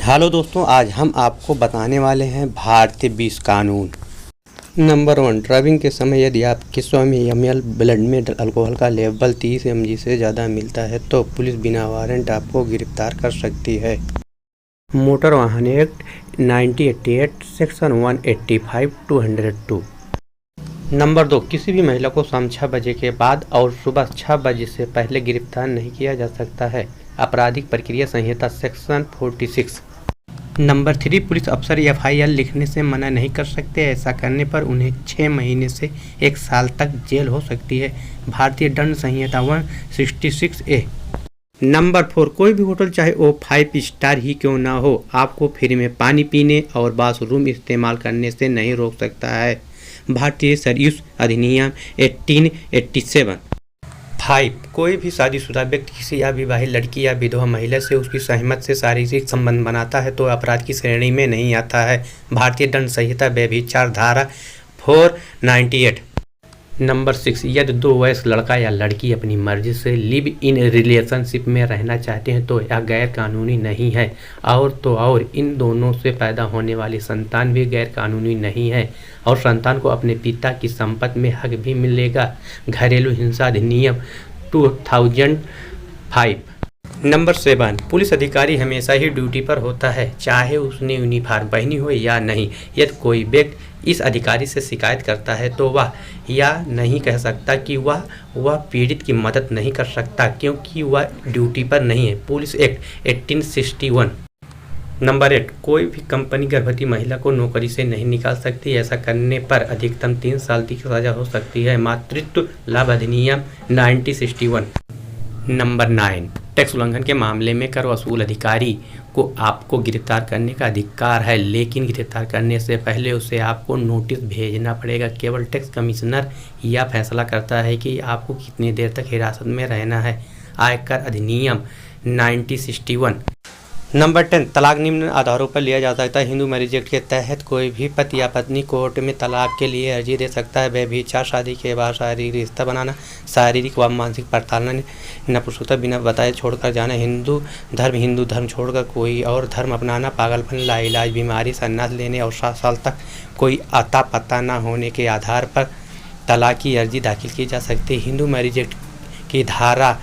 Hello दोस्तों, आज हम आपको बताने वाले हैं भारतीय 20 कानून। नंबर 1, ड्राइविंग के समय यदि आपके 100 ml ब्लड में अल्कोहल का लेवल 30 mg से ज़्यादा मिलता है तो पुलिस बिना वारंट आपको गिरफ्तार कर सकती है। मोटर वाहन एक्ट 1988 सेक्शन 185-202। नंबर 2, किसी भी महिला को शाम 6 बजे के बाद और सुबह 6 बजे से पहले गिरफ्तार नहीं किया जा सकता है। आपराधिक प्रक्रिया संहिता सेक्शन 46। नंबर 3, पुलिस अफसर FIR लिखने से मना नहीं कर सकते। ऐसा करने पर उन्हें 6 महीने से 1 साल तक जेल हो सकती है। भारतीय दंड संहिता 166A। नंबर 4, कोई भी होटल चाहे वो 5 स्टार ही क्यों ना हो, आपको फ्री में पानी पीने और बाथरूम इस्तेमाल करने से नहीं रोक सकता है। भारतीय सर्विस अधिनियम 1887। 5, कोई भी शादीशुदा व्यक्ति किसी अविवाहित लड़की या विधवा महिला से उसकी सहमत से शारीरिक संबंध बनाता है तो अपराध की श्रेणी में नहीं आता है। भारतीय दंड संहिता व्यभिचार धारा 498। नंबर 6, यदि 2 वयस्क लड़का या लड़की अपनी मर्जी से लिव इन रिलेशनशिप में रहना चाहते हैं तो यह गैर कानूनी नहीं है। और इन दोनों से पैदा होने वाली संतान भी गैर कानूनी नहीं है और संतान को अपने पिता की संपत्ति में हक भी मिलेगा। घरेलू हिंसा अधिनियम 2005। नंबर 7, पुलिस अधिकारी हमेशा ही ड्यूटी पर होता है, चाहे उसने यूनिफॉर्म पहनी हो या नहीं। यदि कोई व्यक्ति इस अधिकारी से शिकायत करता है तो वह यह नहीं कह सकता कि वह पीड़ित की मदद नहीं कर सकता क्योंकि वह ड्यूटी पर नहीं है। Police act 1861। नंबर 8, कोई भी कंपनी गर्भवती महिला को नौकरी से नहीं निकाल सकती। ऐसा करने पर अधिकतम 3 साल की सजा हो सकती है। मातृत्व लाभ अधिनियम 1961। नंबर 9, टैक्स उल्लंघन के मामले में कर वसूल अधिकारी को आपको गिरफ्तार करने का अधिकार है, लेकिन गिरफ्तार करने से पहले उसे आपको नोटिस भेजना पड़ेगा। केवल टैक्स कमिश्नर यह फैसला करता है कि आपको कितनी देर तक हिरासत में रहना है। आयकर अधिनियम 1961। नंबर 10, तलाक निम्न आधारों पर लिया जा सकता है। हिंदू मैरिज एक्ट के तहत कोई भी पति या पत्नी कोर्ट में तलाक के लिए अर्जी दे सकता है। व्यभिचार, शादी के बाद शारीरिक रिश्ता बनाना, शारीरिक व मानसिक प्रताड़ना, नपुंसकता, बिना बताए छोड़कर जाना, हिंदू धर्म छोड़कर कोई और धर्म अपनाना, पागलपन, लाइलाज बीमारी, संन्यास लेने और 7 साल तक कोई अता पता न होने के आधार पर तलाक की अर्जी दाखिल की जा सकती है। हिंदू मैरिज एक्ट की धारा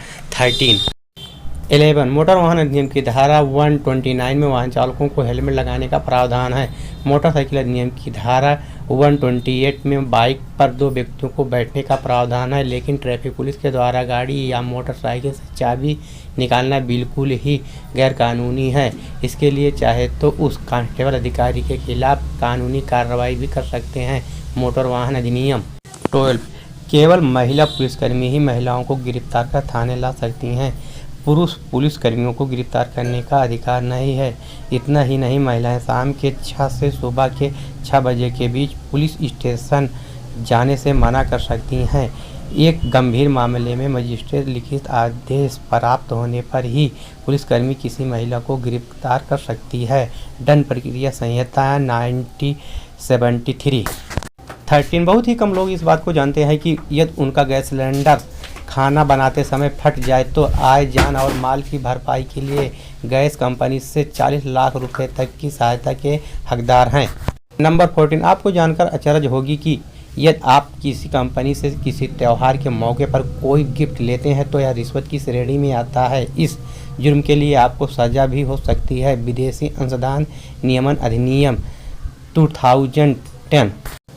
11। मोटर वाहन अधिनियम की धारा 129 में वाहन चालकों को हेलमेट लगाने का प्रावधान है। मोटरसाइकिल अधिनियम की धारा 128 में बाइक पर 2 व्यक्तियों को बैठने का प्रावधान है, लेकिन ट्रैफिक पुलिस के द्वारा गाड़ी या मोटरसाइकिल से चाबी निकालना बिल्कुल ही गैरकानूनी है। इसके लिए चाहे तो उस कांस्टेबल अधिकारी के खिलाफ कानूनी कार्रवाई भी कर सकते हैं। मोटर वाहन अधिनियम 12, केवल महिला पुलिसकर्मी ही महिलाओं को गिरफ्तार कर थाने ला सकती हैं। पुरुष पुलिसकर्मियों को गिरफ्तार करने का अधिकार नहीं है। इतना ही नहीं, महिलाएं शाम के 6 से सुबह के 6 बजे के बीच पुलिस स्टेशन जाने से मना कर सकती हैं। एक गंभीर मामले में मजिस्ट्रेट लिखित आदेश प्राप्त होने पर ही पुलिसकर्मी किसी महिला को गिरफ्तार कर सकती है। दंड प्रक्रिया संहिता 1973। 13, बहुत ही कम लोग इस बात को जानते हैं कि यदि उनका गैस सिलेंडर खाना बनाते समय फट जाए तो आय, जान और माल की भरपाई के लिए गैस कंपनी से 40 लाख रुपए तक की सहायता के हकदार हैं। नंबर 14, आपको जानकर अचरज होगी कि यदि आप किसी कंपनी से किसी त्यौहार के मौके पर कोई गिफ्ट लेते हैं तो यह रिश्वत की श्रेणी में आता है। इस जुर्म के लिए आपको सजा भी हो सकती है। विदेशी अंशदान नियमन अधिनियम 2010।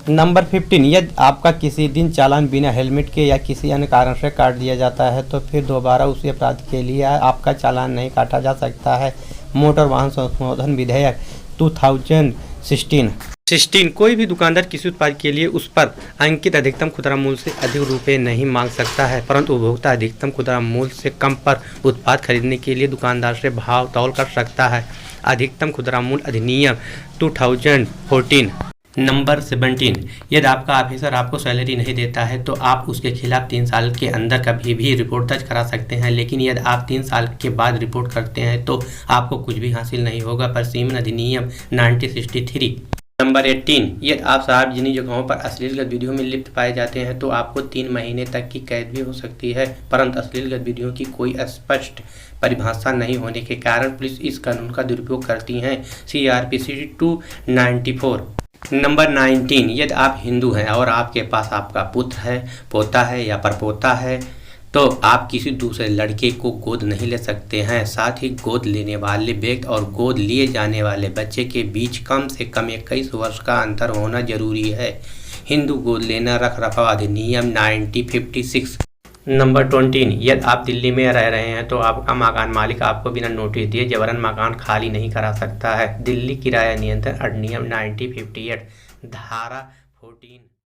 नंबर 15, यदि आपका किसी दिन चालान बिना हेलमेट के या किसी अन्य कारण से काट दिया जाता है तो फिर दोबारा उसी अपराध के लिए आपका चालान नहीं काटा जा सकता है। मोटर वाहन संशोधन विधेयक 2016। कोई भी दुकानदार किसी उत्पाद के लिए उस पर अंकित अधिकतम खुदरा मूल्य से अधिक रुपए नहीं मांग सकता है, परंतु उपभोक्ता अधिकतम खुदरा मूल्य से कम पर उत्पाद खरीदने के लिए दुकानदार से भाव तौल कर सकता है। अधिकतम खुदरा मूल्य अधिनियम 2014। नंबर 17, यदि आपका ऑफिसर आपको सैलरी नहीं देता है तो आप उसके खिलाफ 3 साल के अंदर कभी भी रिपोर्ट दर्ज करा सकते हैं, लेकिन यदि आप 3 साल के बाद रिपोर्ट करते हैं तो आपको कुछ भी हासिल नहीं होगा। परिसीमन अधिनियम 1963। नंबर 18, यदि आप सार्वजनिक जगहों पर अश्लील गतिविधियों में लिप्त पाए जाते हैं तो आपको 3 महीने तक की कैद भी हो सकती है, परंतु अश्लील गतिविधियों की कोई स्पष्ट परिभाषा नहीं होने के कारण पुलिस इस कानून का दुरुपयोग करती है। CRPC 294। नंबर 19, यदि आप हिंदू हैं और आपके पास आपका पुत्र है, पोता है या परपोता है तो आप किसी दूसरे लड़के को गोद नहीं ले सकते हैं। साथ ही गोद लेने वाले व्यक्ति और गोद लिए जाने वाले बच्चे के बीच कम से कम 21 वर्ष का अंतर होना जरूरी है। हिंदू गोद लेना रखरखाव अधिनियम 1956। नंबर 20, यदि आप दिल्ली में रह रहे हैं तो आपका मकान मालिक आपको बिना नोटिस दिए जबरन मकान खाली नहीं करा सकता है। दिल्ली किराया नियंत्रण अधिनियम 1958 धारा 14।